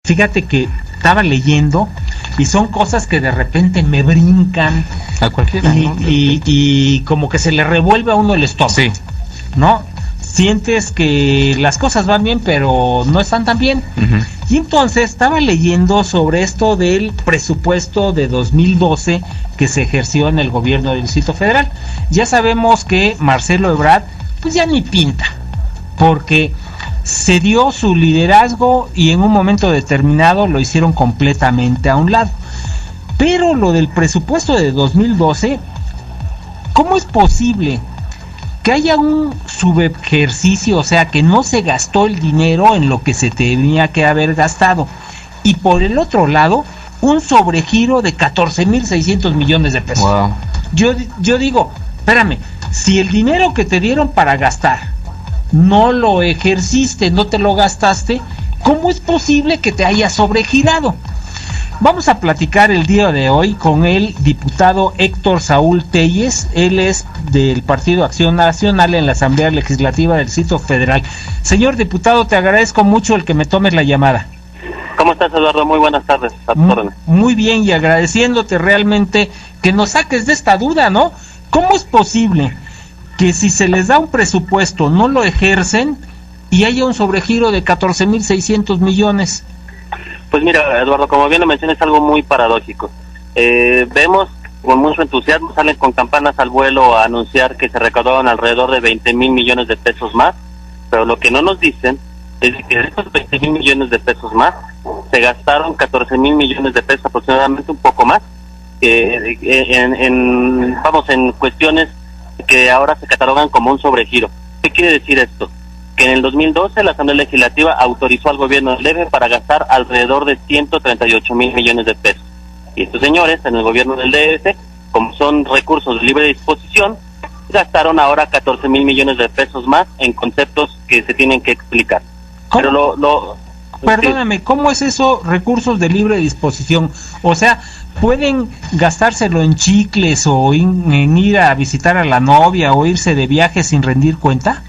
fíjate que estaba leyendo y son cosas que de repente me brincan a cualquiera, ¿no? y como que se le revuelve a uno el estómago, sí, ¿no? Sientes que las cosas van bien, pero no están tan bien. uh-huh. Y entonces estaba leyendo sobre esto del presupuesto de 2012 que se ejerció en el gobierno del Distrito Federal. Ya sabemos que Marcelo Ebrard pues ya ni pinta, porque se dio su liderazgo y en un momento determinado lo hicieron completamente a un lado. Pero lo del presupuesto de 2012, ¿cómo es posible que haya un subejercicio, o sea, que no se gastó el dinero en lo que se tenía que haber gastado? Y por el otro lado, un sobregiro de 14,600 millones de pesos. Wow. Yo digo, espérame, si el dinero que te dieron para gastar no lo ejerciste, no te lo gastaste, ¿cómo es posible que te haya sobregirado? Vamos a platicar el día de hoy con el diputado Héctor Saúl Telles. Él es del Partido Acción Nacional en la Asamblea Legislativa del Distrito Federal. Señor diputado, te agradezco mucho el que me tomes la llamada. ¿Cómo estás, Eduardo? Muy buenas tardes. Muy bien, y agradeciéndote realmente que nos saques de esta duda, ¿no? ¿Cómo es posible que si se les da un presupuesto no lo ejercen y haya un sobregiro de 14,600 millones? Pues mira, Eduardo, como bien lo mencionas, es algo muy paradójico. Vemos con mucho entusiasmo, salen con campanas al vuelo a anunciar que se recaudaron alrededor de 20,000 millones de pesos más, pero lo que no nos dicen es que de estos 20,000 millones de pesos más, se gastaron 14,000 millones de pesos, aproximadamente un poco más, en cuestiones que ahora se catalogan como un sobregiro. ¿Qué quiere decir esto? Que en el 2012 la Asamblea Legislativa autorizó al gobierno del DF para gastar alrededor de 138,000 millones de pesos. Y estos señores en el gobierno del DF, como son recursos de libre disposición, gastaron ahora 14,000 millones de pesos más en conceptos que se tienen que explicar. ¿Cómo? Pero Perdóname, ¿cómo es eso, recursos de libre disposición? O sea, ¿pueden gastárselo en chicles o en ir a visitar a la novia o irse de viaje sin rendir cuenta?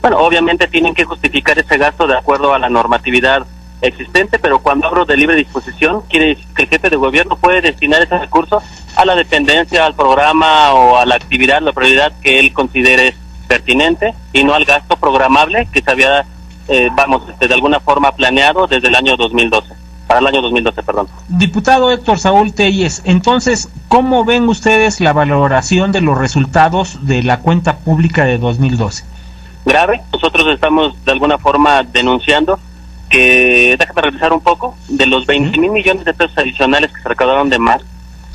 Bueno, obviamente tienen que justificar ese gasto de acuerdo a la normatividad existente, pero cuando hablo de libre disposición, quiere decir que el jefe de gobierno puede destinar ese recurso a la dependencia, al programa o a la actividad, la prioridad que él considere pertinente, y no al gasto programable que se había, de alguna forma planeado desde el año 2012, para el año 2012, perdón. Diputado Héctor Saúl Telles, entonces, ¿cómo ven ustedes la valoración de los resultados de la cuenta pública de 2012? Grave. Nosotros estamos de alguna forma denunciando que, déjame revisar un poco, de los 20,000 millones de pesos adicionales que se recaudaron de más,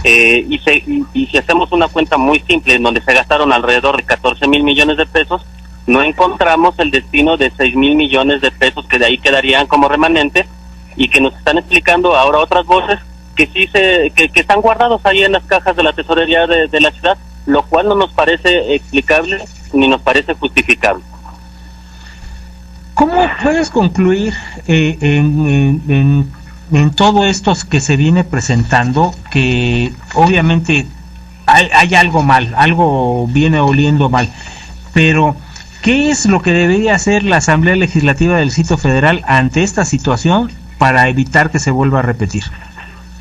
y si hacemos una cuenta muy simple en donde se gastaron alrededor de 14,000 millones de pesos, no encontramos el destino de 6,000 millones de pesos que de ahí quedarían como remanente, y que nos están explicando ahora otras voces que sí que están guardados ahí en las cajas de la tesorería de la ciudad, lo cual no nos parece explicable ni nos parece justificable. ¿Cómo puedes concluir en todo esto que se viene presentando, que obviamente hay algo mal, algo viene oliendo mal, pero ¿qué es lo que debería hacer la Asamblea Legislativa del Distrito Federal ante esta situación para evitar que se vuelva a repetir?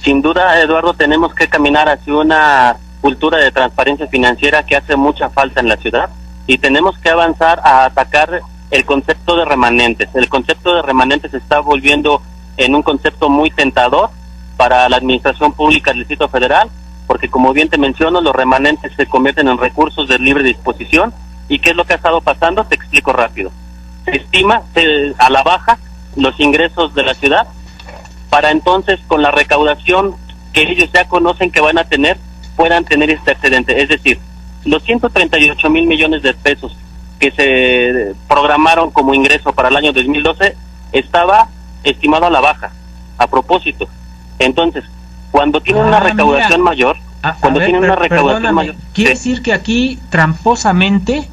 Sin duda, Eduardo, tenemos que caminar hacia una cultura de transparencia financiera que hace mucha falta en la ciudad, y tenemos que avanzar a atacar el concepto de remanentes. El concepto de remanentes se está volviendo en un concepto muy tentador para la administración pública del Distrito Federal, porque como bien te menciono, los remanentes se convierten en recursos de libre disposición. ¿Y qué es lo que ha estado pasando? Te explico rápido. Se estima a la baja los ingresos de la ciudad, para entonces con la recaudación que ellos ya conocen que van a tener, puedan tener este excedente. Es decir, los 138,000 millones de pesos que se programaron como ingreso para el año 2012 estaba estimado a la baja, a propósito. Entonces, cuando tienen una recaudación mayor, quiere decir que aquí tramposamente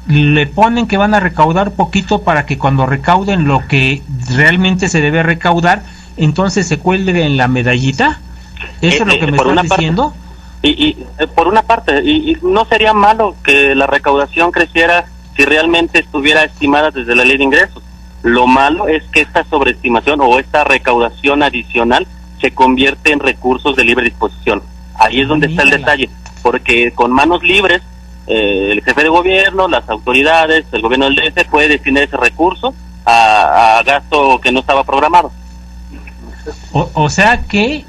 le ponen que van a recaudar poquito para que cuando recauden lo que realmente se debe recaudar, entonces se cuelgue en la medallita. ¿Eso es lo que me estás diciendo? Y por una parte, y no sería malo que la recaudación creciera si realmente estuviera estimada desde la ley de ingresos. Lo malo es que esta sobreestimación o esta recaudación adicional se convierte en recursos de libre disposición. Ahí es donde está el detalle, porque con manos libres, el jefe de gobierno, las autoridades, el gobierno del DF puede destinar ese recurso a gasto que no estaba programado. O sea que,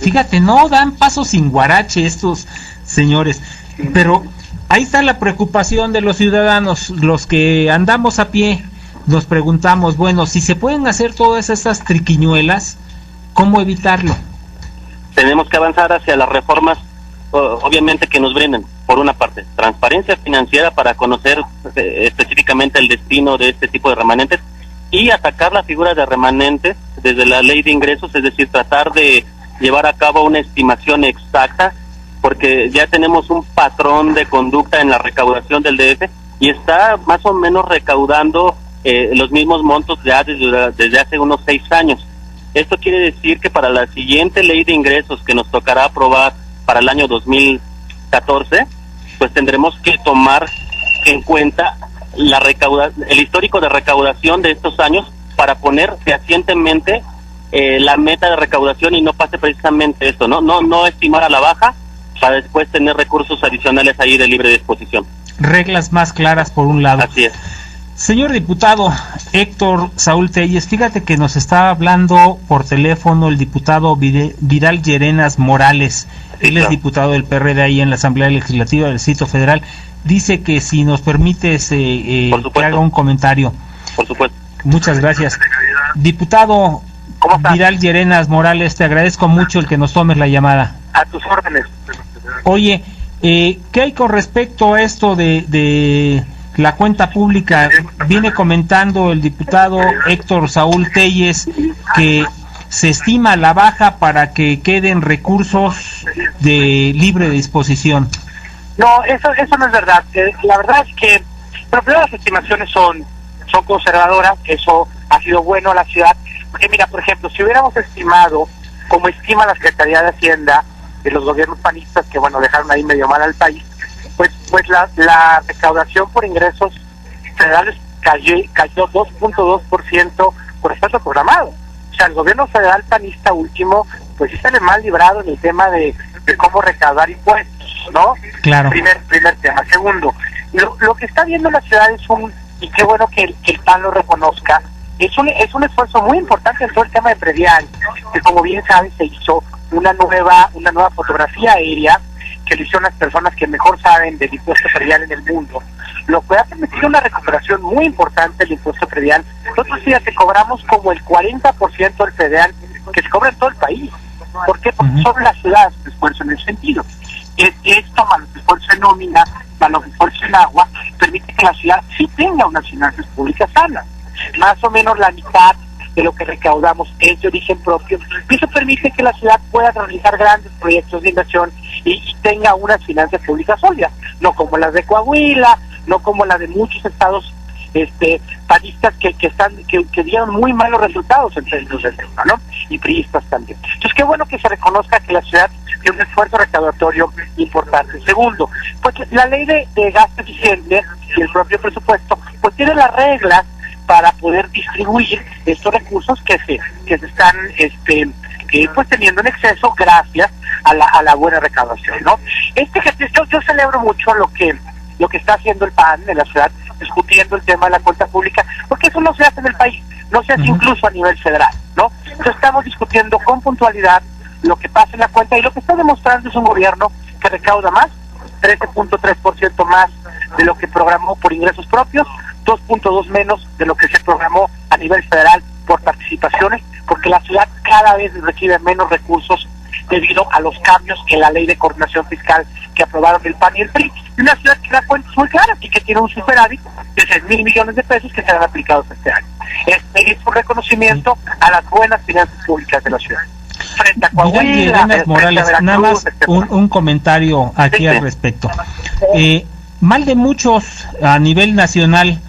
fíjate, no dan paso sin guarache estos señores, pero ahí está la preocupación de los ciudadanos, los que andamos a pie, nos preguntamos, bueno, si se pueden hacer todas estas triquiñuelas, ¿cómo evitarlo? Tenemos que avanzar hacia las reformas, obviamente, que nos brinden, por una parte, transparencia financiera para conocer específicamente el destino de este tipo de remanentes y atacar la figura de remanentes desde la ley de ingresos, es decir, tratar de llevar a cabo una estimación exacta, porque ya tenemos un patrón de conducta en la recaudación del DF y está más o menos recaudando los mismos montos ya desde hace unos 6 años. Esto quiere decir que para la siguiente ley de ingresos que nos tocará aprobar para el año 2014, pues tendremos que tomar en cuenta el histórico de recaudación de estos años para poner fehacientemente la meta de recaudación y no pase precisamente esto, no estimar a la baja para después tener recursos adicionales ahí de libre disposición. Reglas más claras por un lado. Así es. Señor diputado Héctor Saúl Telles, fíjate que nos está hablando por teléfono el diputado Vidal Llerenas Morales. Sí, él es diputado del PRD ahí en la Asamblea Legislativa del Distrito Federal. Dice que si nos permites que haga un comentario. Por supuesto. Muchas gracias. Diputado Vidal Llerenas Morales, te agradezco mucho el que nos tomes la llamada. A tus órdenes. Oye, ¿qué hay con respecto a esto de la cuenta pública? Viene comentando el diputado Héctor Saúl Telles que se estima la baja para que queden recursos de libre disposición. No, eso no es verdad. La verdad es que, pero primero, las estimaciones son conservadoras. Eso ha sido bueno a la ciudad, porque mira, por ejemplo, si hubiéramos estimado como estima la Secretaría de Hacienda de los gobiernos panistas, que bueno, dejaron ahí medio mal al país, pues la recaudación por ingresos federales cayó 2.2% por estar programado. O sea, el gobierno federal panista último, pues sí sale mal librado en el tema de cómo recaudar impuestos, ¿no? Claro. Primer tema. Segundo, lo que está viendo la ciudad es y qué bueno que el PAN lo reconozca, es un esfuerzo muy importante en todo el tema de predial, que como bien saben se hizo una nueva fotografía aérea que le hicieron las personas que mejor saben del impuesto predial en el mundo, lo cual ha permitido una recuperación muy importante del impuesto predial. Nosotros, fíjate, cobramos como el 40% del predial que se cobra en todo el país. ¿Por qué? Porque solo las ciudades se esfuerzan en ese sentido. Esto, más los esfuerzos en nómina, más los esfuerzos en agua, permite que la ciudad sí tenga unas finanzas públicas sanas. Más o menos la mitad de lo que recaudamos es de origen propio, y eso permite que la ciudad pueda realizar grandes proyectos de inversión y tenga unas finanzas públicas sólidas, no como las de Coahuila, no como las de muchos estados panistas que dieron muy malos resultados en términos del tema, ¿no? Y priistas también. Entonces, qué bueno que se reconozca que la ciudad tiene un esfuerzo recaudatorio importante. Segundo, pues la ley de gasto eficiente y el propio presupuesto, pues tiene las reglas para poder distribuir estos recursos que se están pues teniendo en exceso gracias a la buena recaudación, ¿no? Yo celebro mucho lo que está haciendo el PAN en la ciudad, discutiendo el tema de la cuenta pública, porque eso no se hace en el país, no se hace incluso a nivel federal, ¿no? Entonces estamos discutiendo con puntualidad lo que pasa en la cuenta, y lo que está demostrando es un gobierno que recauda más, 13.3% más de lo que programó por ingresos propios, 2.2 menos de lo que se programó a nivel federal por participaciones, porque la ciudad cada vez recibe menos recursos debido a los cambios en la ley de coordinación fiscal que aprobaron el PAN y el PRI, y una ciudad que da cuentas muy claras y que tiene un superávit de 6,000 millones de pesos que serán aplicados este año. Es un reconocimiento a las buenas finanzas públicas de la ciudad. Frente a Coahuila, Morales, Veracruz, nada más un comentario aquí al respecto. Mal de muchos a nivel nacional,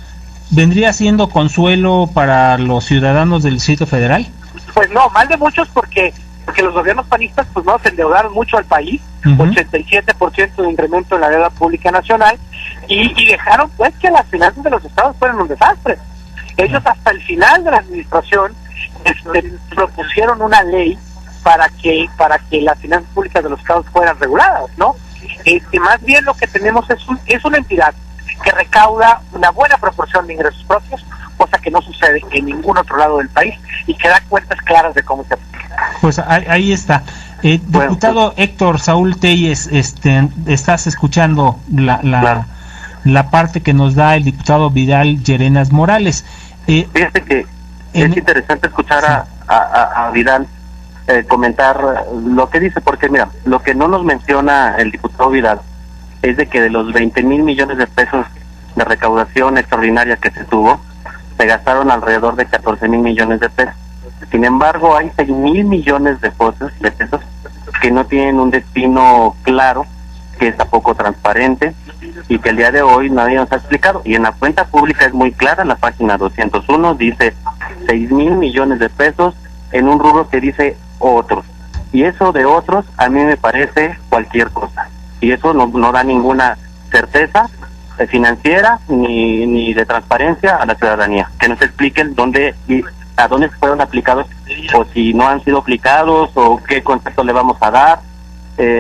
¿vendría siendo consuelo para los ciudadanos del Distrito Federal? Pues no, mal de muchos porque los gobiernos panistas pues no se endeudaron mucho al país, 87% de incremento en la deuda pública nacional, y dejaron pues que las finanzas de los estados fueran un desastre. Ellos hasta el final de la administración propusieron una ley para que las finanzas públicas de los estados fueran reguladas, ¿no? Más bien lo que tenemos es una entidad que recauda una buena proporción de ingresos propios, cosa que no sucede en ningún otro lado del país, y que da cuentas claras de cómo se aplica. Pues ahí está. Diputado Héctor Saúl Telles, estás escuchando la parte que nos da el diputado Vidal Llerenas Morales. Fíjate que es interesante escuchar a Vidal comentar lo que dice, porque mira, lo que no nos menciona el diputado Vidal es de que de los 20,000 millones de pesos de recaudación extraordinaria que se tuvo, se gastaron alrededor de 14,000 millones de pesos. Sin embargo, hay 6,000 millones de pesos que no tienen un destino claro, que es poco transparente y que el día de hoy nadie nos ha explicado. Y en la cuenta pública es muy clara, en la página 201 dice 6,000 millones de pesos en un rubro que dice otros. Y eso de otros a mí me parece cualquier cosa. Y eso no da ninguna certeza financiera ni de transparencia a la ciudadanía. Que nos expliquen a dónde fueron aplicados, o si no han sido aplicados, o qué concepto le vamos a dar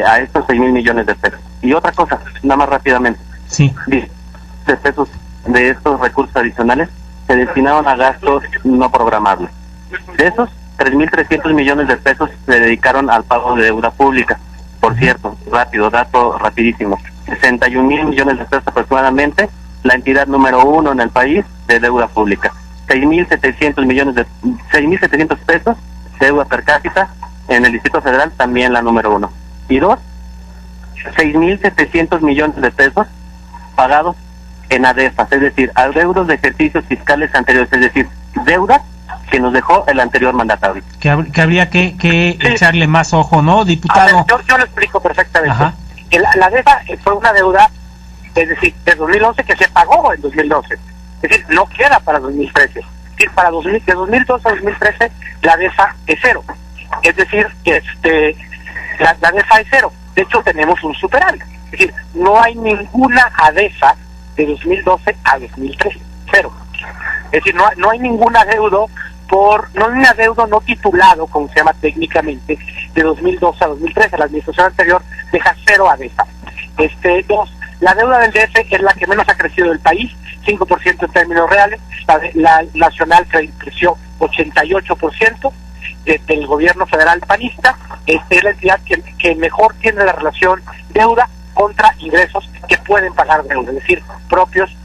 a estos 6,000 millones de pesos. Y otra cosa, nada más rápidamente. Sí. De pesos de estos recursos adicionales se destinaron a gastos no programables. De esos, 3,300 millones de pesos se dedicaron al pago de deuda pública. Por cierto, dato rapidísimo, 61,000 millones de pesos aproximadamente, la entidad número 1 en el país de deuda pública. 6,700 pesos de deuda per cápita en el Distrito Federal, también la número 1. Y 2, 6,700 millones de pesos pagados en ADEFAS, es decir, adeudos de ejercicios fiscales anteriores, es decir, deudas que nos dejó el anterior mandatario. Que habría que sí, echarle más ojo, ¿no, diputado? A ver, yo lo explico perfectamente. La deuda fue una deuda, es decir, de 2011 que se pagó en 2012. Es decir, no queda para 2013. Es decir, de 2012 a 2013 la DEFA es cero. Es decir, la DEFA es cero. De hecho, tenemos un superávit. Es decir, no hay ninguna ADEFA de 2012 a 2013. Cero. Es decir, no hay ningún adeudo no hay un adeudo no titulado, como se llama técnicamente, de 2012 a 2013. La administración anterior deja cero ADEFA. 2, la deuda del DF es la que menos ha crecido del país, 5% en términos reales. La nacional creció 88%. Del gobierno federal panista. Es la entidad que mejor tiene la relación deuda contra ingresos que pueden pagar deuda, es decir, propios,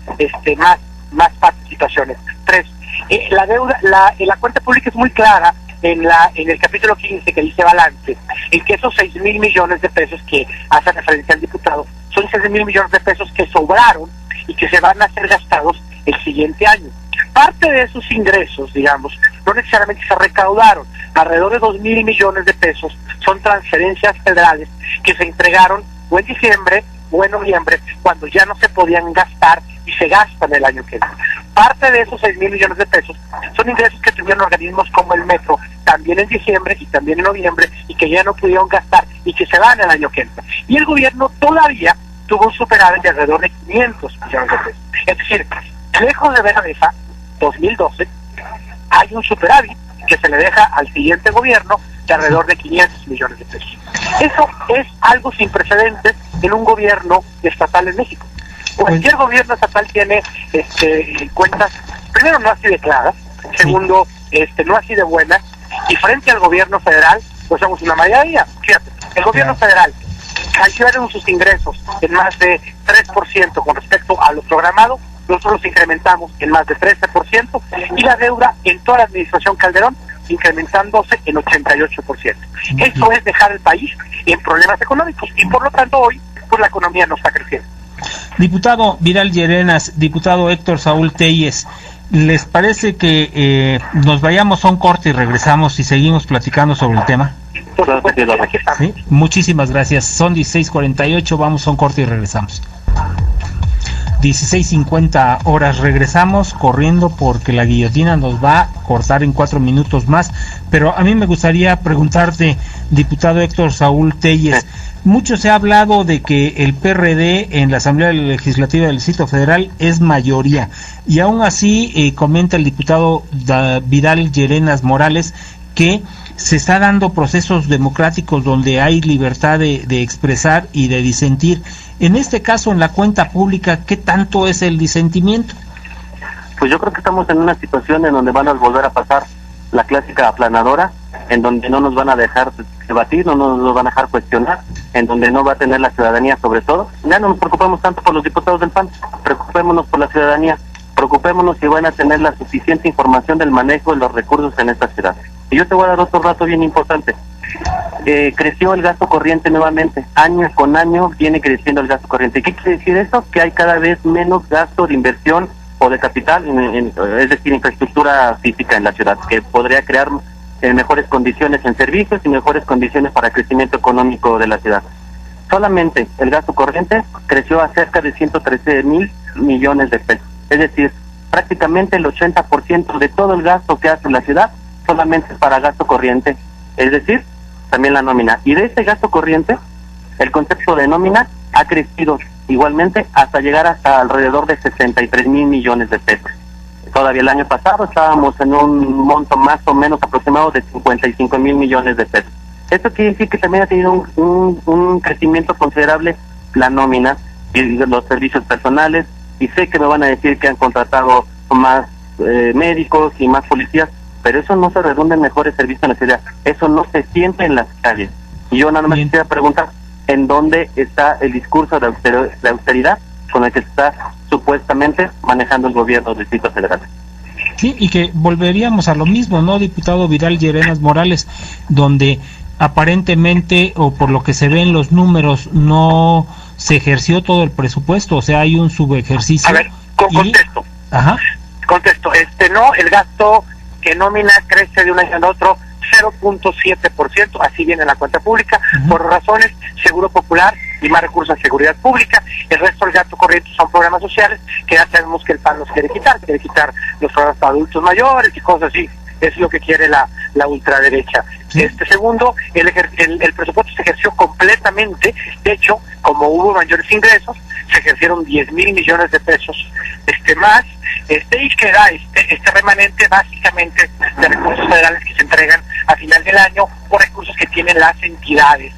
más participaciones. 3, la deuda, la cuenta pública es muy clara en el capítulo 15 que dice balance, en que esos 6,000 millones de pesos que hace referencia al diputado son 6,000 millones de pesos que sobraron y que se van a ser gastados el siguiente año. Parte de esos ingresos, digamos, no necesariamente se recaudaron. Alrededor de 2,000 millones de pesos son transferencias federales que se entregaron o en diciembre o en noviembre, cuando ya no se podían gastar y se gastan el año que viene. Parte de esos 6,000 millones de pesos son ingresos que tuvieron organismos como el Metro, también en diciembre y también en noviembre, y que ya no pudieron gastar y que se van el año que viene. Y el gobierno todavía tuvo un superávit de alrededor de 500 millones de pesos. Es decir, lejos de ver a DEFA 2012, hay un superávit que se le deja al siguiente gobierno de alrededor de 500 millones de pesos. Eso es algo sin precedentes en un gobierno estatal en México. Cualquier gobierno estatal tiene cuentas, primero, no así de claras, segundo, no así de buenas, y frente al gobierno federal, pues somos una mayoría. Fíjate, el gobierno federal calcularon sus ingresos en más de 3% con respecto a lo programado. Nosotros los incrementamos en más de 13%, y la deuda en toda la administración Calderón incrementándose en 88%. Eso es dejar el país en problemas económicos, y por lo tanto hoy pues la economía no está creciendo. Diputado Vidal Llerenas, diputado Héctor Saúl Telles, ¿les parece que nos vayamos a un corte y regresamos y seguimos platicando sobre el tema? Por supuesto, aquí estamos. ¿Sí? Muchísimas gracias. Son 16:48, vamos a un corte y regresamos. 16:50 horas, regresamos corriendo porque la guillotina nos va a cortar en 4 minutos más, pero a mí me gustaría preguntarte, diputado Héctor Saúl Telles, mucho se ha hablado de que el PRD en la Asamblea Legislativa del Distrito Federal es mayoría, y aún así comenta el diputado Vidal Llerenas Morales que se está dando procesos democráticos donde hay libertad de expresar y de disentir. En este caso, en la cuenta pública, ¿qué tanto es el disentimiento? Pues yo creo que estamos en una situación en donde van a volver a pasar la clásica aplanadora, en donde no nos van a dejar debatir, no nos van a dejar cuestionar, en donde no va a tener la ciudadanía sobre todo. Ya no nos preocupemos tanto por los diputados del PAN, preocupémonos por la ciudadanía, preocupémonos si van a tener la suficiente información del manejo de los recursos en esta ciudad. Y yo te voy a dar otro dato bien importante. Creció el gasto corriente nuevamente, año con año viene creciendo el gasto corriente. ¿Qué quiere decir eso? Que hay cada vez menos gasto de inversión o de capital, es decir, infraestructura física en la ciudad, que podría crear mejores condiciones en servicios y mejores condiciones para el crecimiento económico de la ciudad. Solamente el gasto corriente creció a cerca de 113,000 millones de pesos, es decir, prácticamente el 80% de todo el gasto que hace la ciudad solamente es para gasto corriente, es decir, también la nómina. Y de ese gasto corriente, el concepto de nómina ha crecido igualmente hasta llegar hasta alrededor de 63,000 millones de pesos. Todavía el año pasado estábamos en un monto más o menos aproximado de 55,000 millones de pesos. Esto quiere decir que también ha tenido un crecimiento considerable la nómina y los servicios personales, y sé que me van a decir que han contratado más médicos y más policías, pero eso no se redunda en mejores servicios en la ciudad, eso no se siente en las calles. Y yo nada más quisiera preguntar, ¿en dónde está el discurso de austeridad con el que se está supuestamente manejando el gobierno del Distrito Federal? Sí, y que volveríamos a lo mismo, ¿no, diputado Vidal Llerenas Morales? Donde aparentemente, o por lo que se ve en los números, no se ejerció todo el presupuesto, o sea, hay un subejercicio. A ver, contesto. Ajá. Contesto, no, el gasto que nómina crece de un año al otro 0.7%, así viene en la cuenta pública, por razones Seguro Popular y más recursos a seguridad pública. El resto del gasto corriente son programas sociales que ya sabemos que el PAN nos quiere quitar los programas para adultos mayores y cosas así. Es lo que quiere la ultraderecha. Sí. Segundo, el presupuesto se ejerció completamente. De hecho, como hubo mayores ingresos, se ejercieron 10,000 millones de pesos más, y queda este remanente básicamente de recursos federales que se entregan a final del año, o recursos que tienen las entidades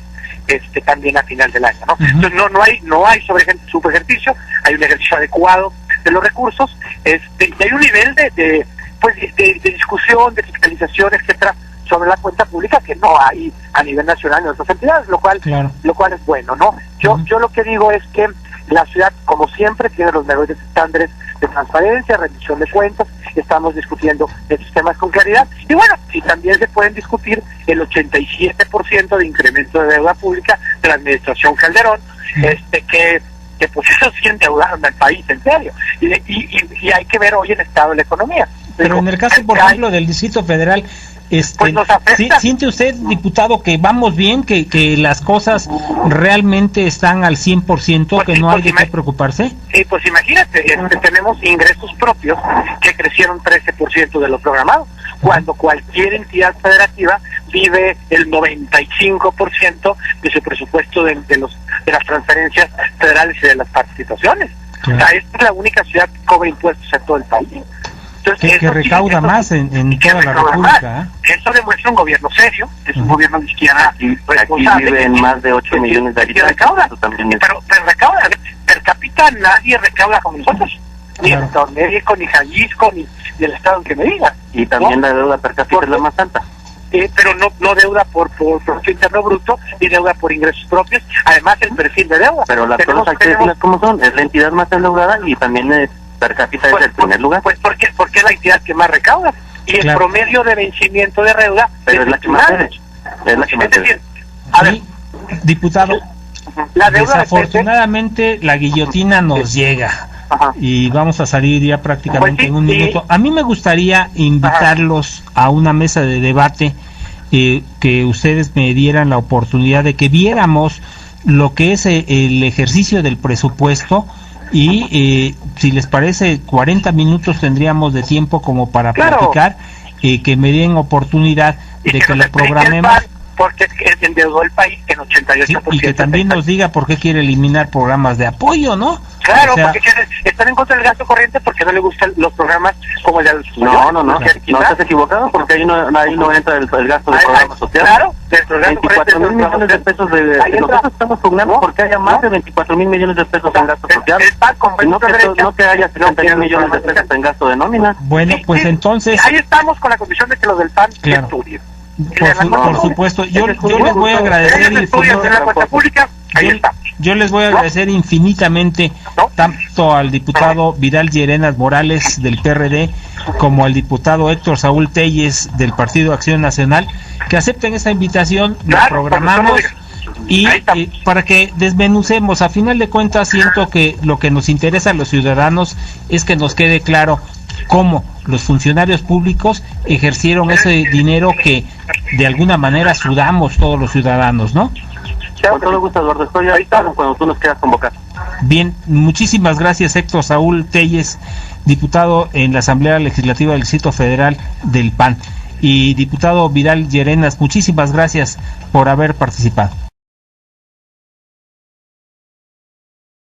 también a final del año, ¿no? Entonces no hay subejercicio, hay un ejercicio adecuado de los recursos, y hay un nivel de discusión, de fiscalización, etcétera, sobre la cuenta pública que no hay a nivel nacional en otras entidades, lo cual es bueno, ¿no? Yo lo que digo es que la ciudad, como siempre, tiene los mejores estándares de transparencia, rendición de cuentas. Estamos discutiendo estos temas con claridad. Y bueno, y también se pueden discutir el 87% de incremento de deuda pública de la administración Calderón, que pues eso sí endeudaron al país, en serio. Y hay que ver hoy el estado de la economía. Pero en el caso, por ejemplo, del Distrito Federal, pues nos afecta. ¿Siente usted, diputado, que vamos bien, que las cosas realmente están al 100%, pues que no hay de qué preocuparse? Sí, pues imagínate, tenemos ingresos propios que crecieron 13% de lo programado, cuando cualquier entidad federativa vive el 95% de su presupuesto de las transferencias federales y de las participaciones. Claro. O sea, esta es la única ciudad que cobra impuestos en todo el país. Entonces, que recauda más en toda la República. Eso demuestra un gobierno serio, es un gobierno de izquierda aquí viven más de 8 millones de habitantes. Pero recauda, per cápita nadie recauda como nosotros, ni el Estado de México, ni Jalisco, ni el estado en que me diga. Y también la deuda per cápita es la más alta. Pero no deuda por Producto Interno Bruto, ni deuda por ingresos propios, además el perfil de deuda. Pero las cosas hay que decirlas como son, es la entidad más endeudada y también es per cápita es el primer lugar. Pues porque es la entidad que más recauda, y el promedio de vencimiento de deuda es la que más debe. Es decir, a ver, diputado, desafortunadamente la guillotina nos llega. Y vamos a salir ya prácticamente en un minuto. A mí me gustaría invitarlos a una mesa de debate, que ustedes me dieran la oportunidad de que viéramos lo que es el ejercicio del presupuesto, y si les parece 40 minutos tendríamos de tiempo como para platicar, que me den oportunidad de que lo programemos. porque endeudó el país en 88%. Sí, y que también nos diga por qué quiere eliminar programas de apoyo, ¿no? Claro, o sea, porque están en contra del gasto corriente porque no le gustan los programas como el de los... No estás equivocado, porque ahí no entra el gasto de programa social. Claro, dentro del gasto 24,000 millones de pesos nosotros estamos pugnando porque haya más de 24,000 millones de pesos en gasto social. No que haya 71 millones de pesos en gasto de nómina. Bueno, pues entonces... Ahí estamos con la condición de que los del PAN estudien. Por supuesto, yo les voy a agradecer yo les voy a agradecer infinitamente tanto al diputado Vidal Llerenas Morales del PRD como al diputado Héctor Saúl Telles del Partido Acción Nacional que acepten esta invitación, la programamos y para que desmenucemos. A final de cuentas siento que lo que nos interesa a los ciudadanos es que nos quede claro cómo los funcionarios públicos ejercieron ese dinero que de alguna manera sudamos todos los ciudadanos, ¿no? Con todo gusto, Eduardo, estoy ahí cuando tú nos quieras convocar. Bien, muchísimas gracias Héctor Saúl Telles, diputado en la Asamblea Legislativa del Distrito Federal del PAN, y diputado Vidal Llerenas, muchísimas gracias por haber participado.